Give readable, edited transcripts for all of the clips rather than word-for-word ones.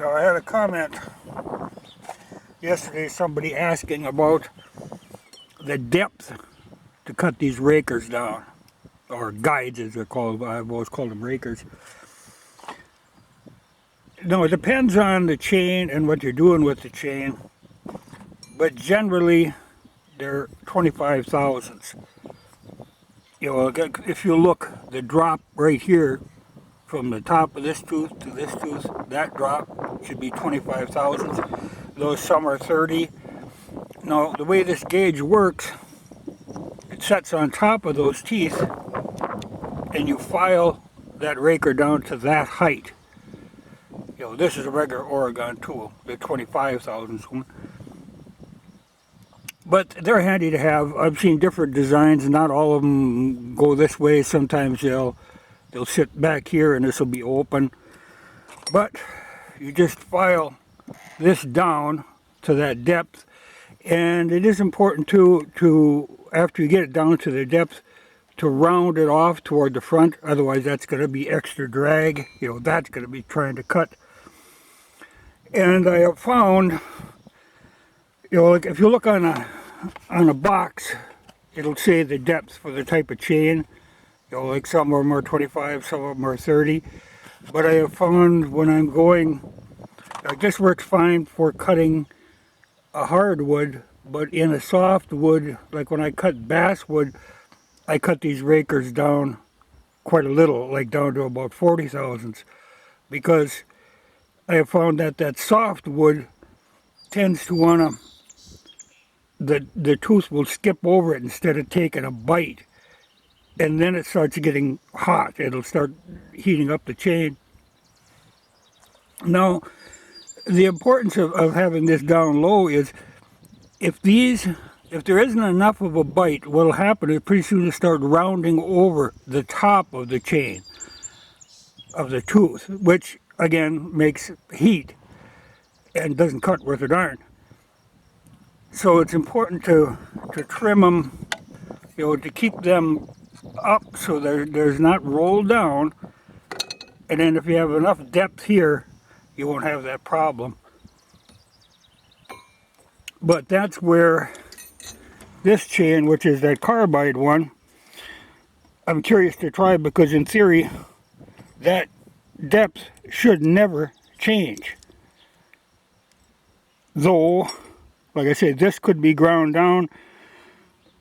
So I had a comment yesterday, somebody asking about the depth to cut these rakers down, or guides as they're called. I've always called them rakers. No, it depends on the chain and what you're doing with the chain, but generally they're 25 thousandths. You know, if you look, the drop right here from the top of this tooth to this tooth, that drop should be 25 thousandths. Those some are 30. Now, the way this gauge works, it sets on top of those teeth, and you file that raker down to that height. You know, this is a regular Oregon tool, the 25 thousandths one. But they're handy to have. I've seen different designs. Not all of them go this way. Sometimes they'll sit back here and this will be open. But you just file this down to that depth. And it is important to after you get it down to the depth, to round it off toward the front. Otherwise that's going to be extra drag. You know, that's going to be trying to cut. And I have found, you know, like if you look on a box, it'll say the depth for the type of chain. You know, like some of them are 25, some of them are 30. But I have found when I'm going, this works fine for cutting a hardwood, but in a soft wood, like when I cut basswood, I cut these rakers down quite a little, like down to about 40 thousandths, because I have found that that soft wood tends to want to, the tooth will skip over it instead of taking a bite, and then it starts getting hot. It'll start heating up the chain. Now, the importance of having this down low is if there isn't enough of a bite, what'll happen is pretty soon it'll start rounding over the top of the chain of the tooth, which again makes heat and doesn't cut worth a darn. So it's important to trim them, you know, to keep them up so there's not rolled down. And then if you have enough depth here, you won't have that problem. But that's where this chain, which is that carbide one, I'm curious to try, because in theory that depth should never change. Though, like I said, this could be ground down.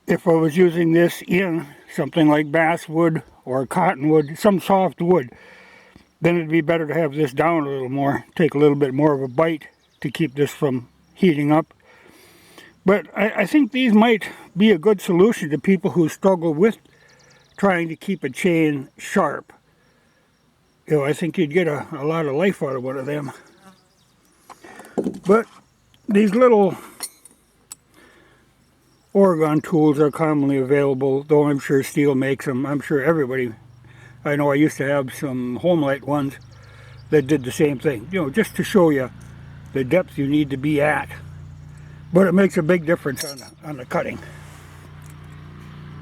If I was using this in something like basswood or cottonwood, some soft wood, then it'd be better to have this down a little more, take a little bit more of a bite to keep this from heating up. But I think these might be a good solution to people who struggle with trying to keep a chain sharp. You know, I think you'd get a lot of life out of one of them. But these little Oregon tools are commonly available, though I'm sure Stihl makes them. I'm sure everybody, I know I used to have some Homelite ones that did the same thing, you know, just to show you the depth you need to be at. But it makes a big difference on the cutting.